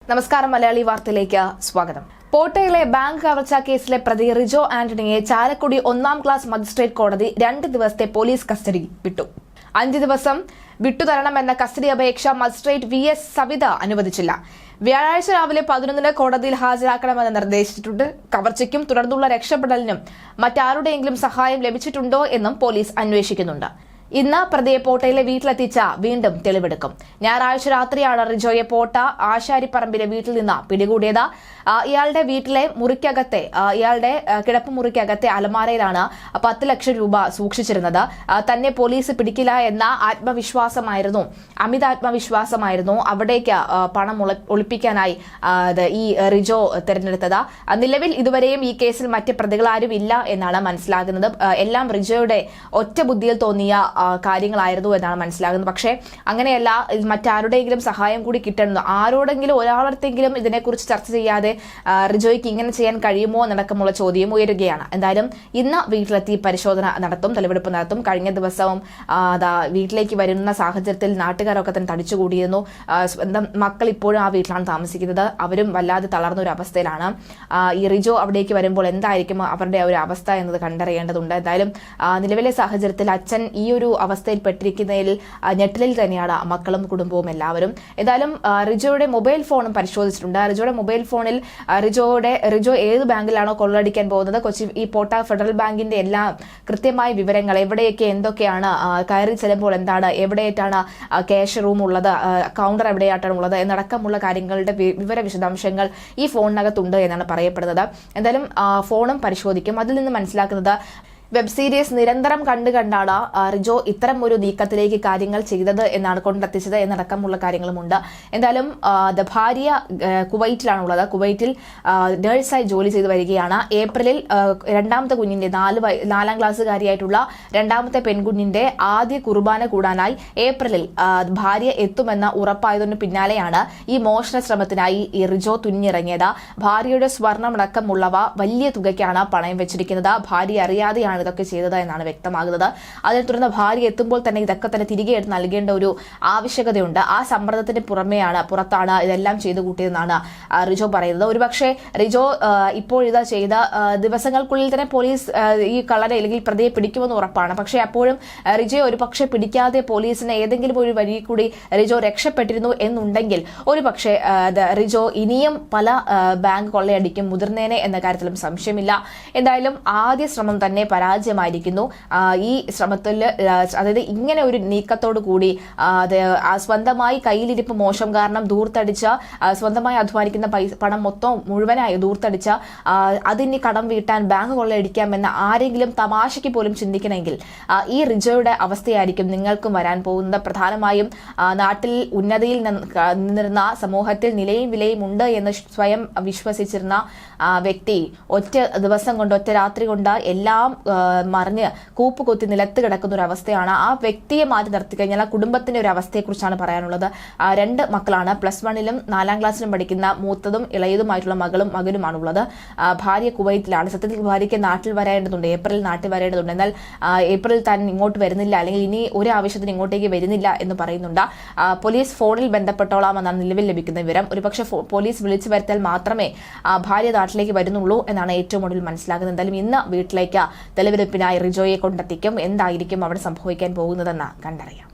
നമസ്കാരം. മലയാളി വാർത്തയിലേക്ക് സ്വാഗതം. പോട്ടയിലെ ബാങ്ക് കവർച്ചാ കേസിലെ പ്രതി റിജോ ആന്റണിയെ ചാലക്കുടി 1-ാം ക്ലാസ് മജിസ്ട്രേറ്റ് കോടതി 2 ദിവസത്തെ പോലീസ് കസ്റ്റഡി വിട്ടു. 5 ദിവസം വിട്ടുതരണമെന്ന കസ്റ്റഡി അപേക്ഷ മജിസ്ട്രേറ്റ് VS സവിത അനുവദിച്ചില്ല. വ്യാഴാഴ്ച രാവിലെ 11-ന് കോടതിയിൽ ഹാജരാക്കണമെന്ന് നിർദ്ദേശിച്ചിട്ടുണ്ട്. കവർച്ചയ്ക്കും തുടർന്നുള്ള രക്ഷപ്പെടലിനും മറ്റാരുടെയെങ്കിലും സഹായം ലഭിച്ചിട്ടുണ്ടോ എന്നും പോലീസ് അന്വേഷിക്കുന്നുണ്ട്. ഇന്ന് പ്രതിയെ പോട്ടയിലെ വീട്ടിലെത്തിച്ച വീണ്ടും തെളിവെടുക്കും. ഞായറാഴ്ച രാത്രിയാണ് റിജോയെ പോട്ട ആശാരിപ്പറമ്പിലെ വീട്ടിൽ നിന്ന് പിടികൂടിയത്. ഇയാളുടെ വീട്ടിലെ മുറിക്കകത്തെ ഇയാളുടെ കിടപ്പുമുറിക്കകത്തെ അലമാരയിലാണ് 10 ലക്ഷം രൂപ സൂക്ഷിച്ചിരുന്നത്. തന്നെ പോലീസ് പിടിക്കില്ല എന്ന അമിത ആത്മവിശ്വാസമായിരുന്നു അവിടേക്ക് പണം ഒളിപ്പിക്കാനായി ഈ റിജോ തിരഞ്ഞെടുത്തത്. നിലവിൽ ഇതുവരെയും ഈ കേസിൽ മറ്റ് പ്രതികളാരും ഇല്ല എന്നാണ് മനസ്സിലാകുന്നത്. എല്ലാം റിജോയുടെ ഒറ്റ ബുദ്ധിയിൽ തോന്നിയ കാര്യങ്ങളായിരുന്നു എന്നാണ് മനസ്സിലാകുന്നത്. പക്ഷേ അങ്ങനെയല്ല, മറ്റാരുടെയെങ്കിലും സഹായം കൂടി കിട്ടുന്നു. ആരോടെങ്കിലും ഒരാളടുത്തെങ്കിലും ഇതിനെക്കുറിച്ച് ചർച്ച ചെയ്യാതെ റിജോയ്ക്ക് ഇങ്ങനെ ചെയ്യാൻ കഴിയുമോ എന്നടക്കമുള്ള ചോദ്യം ഉയരുകയാണ്. എന്തായാലും ഇന്ന് വീട്ടിലെത്തി പരിശോധന നടത്തും, തെളിവെടുപ്പ് നടത്തും. കഴിഞ്ഞ ദിവസവും വീട്ടിലേക്ക് വരുന്ന സാഹചര്യത്തിൽ നാട്ടുകാരൊക്കെ തന്നെ തടിച്ചുകൂടിയിരുന്നു. സ്വന്തം മക്കൾ ഇപ്പോഴും ആ വീട്ടിലാണ് താമസിക്കുന്നത്. അവരും വല്ലാതെ തളർന്ന ഒരു അവസ്ഥയിലാണ്. ഈ റിജോ അവിടേക്ക് വരുമ്പോൾ എന്തായിരിക്കും അവരുടെ ഒരു അവസ്ഥ എന്നത് കണ്ടറിയേണ്ടതുണ്ട്. എന്തായാലും നിലവിലെ സാഹചര്യത്തിൽ അച്ഛൻ ഈ ഒരു അവസ്ഥയിൽ പെട്ടിരിക്കുന്നതിൽ ഞെട്ടലിൽ തന്നെയാണ് മക്കളും കുടുംബവും എല്ലാവരും. ഏതായാലും റിജോയുടെ മൊബൈൽ ഫോണും പരിശോധിച്ചിട്ടുണ്ട്. റിജോയുടെ മൊബൈൽ ഫോണിൽ റിജോ ഏത് ബാങ്കിലാണോ കൊള്ളയടിക്കാൻ പോകുന്നത്, കൊച്ചി ഈ പോട്ട ഫെഡറൽ ബാങ്കിന്റെ എല്ലാ കൃത്യമായ വിവരങ്ങൾ, എവിടെയൊക്കെ എന്തൊക്കെയാണ് കയറി ചെല്ലുമ്പോൾ എന്താണ്, എവിടെയായിട്ടാണ് ക്യാഷ് റൂം ഉള്ളത്, കൗണ്ടർ എവിടെയായിട്ടാണ് ഉള്ളത് എന്നടക്കമുള്ള കാര്യങ്ങളുടെ വിശദാംശങ്ങൾ ഈ ഫോണിനകത്തുണ്ട് എന്നാണ് പറയപ്പെടുന്നത്. എന്തായാലും ഫോണും പരിശോധിക്കും. അതിൽ നിന്ന് മനസ്സിലാക്കുന്നത് വെബ് സീരീസ് നിരന്തരം കണ്ടാണ് റിജോ ഇത്തരം ഒരു നീക്കത്തിലേക്ക് കാര്യങ്ങൾ ചെയ്തത് എന്നാണ് കൊണ്ടെത്തിച്ചത് എന്നടക്കമുള്ള കാര്യങ്ങളുമുണ്ട്. എന്തായാലും ഭാര്യ കുവൈറ്റിലാണുള്ളത്. കുവൈറ്റിൽ നഴ്സായി ജോലി ചെയ്ത് വരികയാണ്. ഏപ്രിലിൽ രണ്ടാമത്തെ കുഞ്ഞിന്റെ 4-ാം ക്ലാസ്സുകാരിയായിട്ടുള്ള രണ്ടാമത്തെ പെൺകുഞ്ഞിന്റെ ആദ്യ കുർബാന കൂടാനായി ഏപ്രിലിൽ ഭാര്യ എത്തുമെന്ന ഉറപ്പായതിനു പിന്നാലെയാണ് ഈ മോഷണ ശ്രമത്തിനായി ഈ റിജോ തുനിഞ്ഞിറങ്ങിയത്. ഭാര്യയുടെ സ്വർണ്ണമടക്കമുള്ളവ വലിയ തുകയ്ക്കാണ് പണയം വെച്ചിരിക്കുന്നത്. ഭാര്യ അറിയാതെയാണ് ഇതൊക്കെ ചെയ്തത് എന്നാണ് വ്യക്തമാകുന്നത്. അതിനെ തുടർന്ന് ഭാര്യ എത്തുമ്പോൾ തന്നെ ഇതൊക്കെ തന്നെ തിരികെ എടുത്ത് നൽകേണ്ട ഒരു ആവശ്യകതയുണ്ട്. ആ സമ്മർദ്ദത്തിന് പുറത്താണ് ഇതെല്ലാം ചെയ്തു കൂട്ടിയതെന്നാണ് റിജോ പറയുന്നത്. ഒരുപക്ഷെ റിജോ ഇപ്പോൾ ഇത് ചെയ്ത ദിവസങ്ങൾക്കുള്ളിൽ തന്നെ പോലീസ് ഈ കള്ളനെ അല്ലെങ്കിൽ പ്രതിയെ പിടിക്കുമെന്ന് ഉറപ്പാണ്. പക്ഷേ അപ്പോഴും റിജോ ഒരുപക്ഷെ പിടിക്കാതെ പോലീസിനെ ഏതെങ്കിലും ഒരു വഴി കൂടി റിജോ രക്ഷപ്പെട്ടിരുന്നു എന്നുണ്ടെങ്കിൽ ഒരുപക്ഷെ റിജോ ഇനിയും പല ബാങ്ക് കൊള്ളയടിക്കും മുതിർന്നേനെ എന്ന കാര്യത്തിലും സംശയമില്ല. എന്തായാലും ആദ്യ ശ്രമം തന്നെ പരാജയമായിരിക്കുന്നു. ഈ ശ്രമത്തിൽ അതായത് ഇങ്ങനെ ഒരു നീക്കത്തോടു കൂടി സ്വന്തമായി കയ്യിലിരിപ്പ് മോശം കാരണം ദൂർത്തടിച്ച, സ്വന്തമായി അധ്വാനിക്കുന്ന പണം മുഴുവനായി ദൂർത്തടിച്ച അതിന് കടം വീട്ടാൻ ബാങ്ക് കൊള്ളയടിക്കാമെന്ന് ആരെങ്കിലും തമാശയ്ക്ക് പോലും ചിന്തിക്കണമെങ്കിൽ ഈ റിജോയുടെ അവസ്ഥയായിരിക്കും നിങ്ങൾക്കും വരാൻ പോകുന്നത്. പ്രധാനമായും നാട്ടിൽ ഉന്നതിയിൽ നിന്നിരുന്ന, സമൂഹത്തിൽ നിലയും വിലയും ഉണ്ട് എന്ന് സ്വയം വിശ്വസിച്ചിരുന്ന വ്യക്തി ഒറ്റ ദിവസം കൊണ്ട്, ഒറ്റ രാത്രി കൊണ്ട് എല്ലാം മറിഞ്ഞ് കൂപ്പുകൊത്തി നിലത്ത് കിടക്കുന്ന ഒരു അവസ്ഥയാണ്. ആ വ്യക്തിയെ മാറ്റി നിർത്തി കഴിഞ്ഞാൽ ആ കുടുംബത്തിന്റെ ഒരു അവസ്ഥയെക്കുറിച്ചാണ് പറയാനുള്ളത്. 2 മക്കളാണ്. +1-ലും 4-ാം ക്ലാസ്സിലും പഠിക്കുന്ന മൂത്തതും ഇളയതുമായിട്ടുള്ള മകനുമാണുള്ളത്. ഭാര്യ കുവൈറ്റിലാണ്. സത്യത്തിൽ ഭാര്യയ്ക്ക് നാട്ടിൽ വരേണ്ടതുണ്ട്, ഏപ്രിൽ നാട്ടിൽ വരേണ്ടതുണ്ട്. എന്നാൽ ഏപ്രിൽ താൻ ഇങ്ങോട്ട് വരുന്നില്ല, അല്ലെങ്കിൽ ഇനി ഒരു ആവശ്യത്തിന് ഇങ്ങോട്ടേക്ക് വരുന്നില്ല എന്ന് പറയുന്നുണ്ട്. പോലീസ് ഫോണിൽ ബന്ധപ്പെട്ടോളാമെന്നാണ് നിലവിൽ ലഭിക്കുന്ന വിവരം. ഒരുപക്ഷെ പോലീസ് വിളിച്ചു വരുത്താൽ മാത്രമേ ഭാര്യ നാട്ടിലേക്ക് വരുന്നുള്ളൂ എന്നാണ് ഏറ്റവും ഒടുവിൽ മനസ്സിലാക്കുന്നത്. എന്തായാലും ഇന്ന് വീട്ടിലേക്ക് തെളിവെടുപ്പിനായി റിജോയെ കൊണ്ടെത്തിക്കും. എന്തായിരിക്കും അവിടെ സംഭവിക്കാൻ പോകുന്നതെന്ന് കണ്ടറിയാം.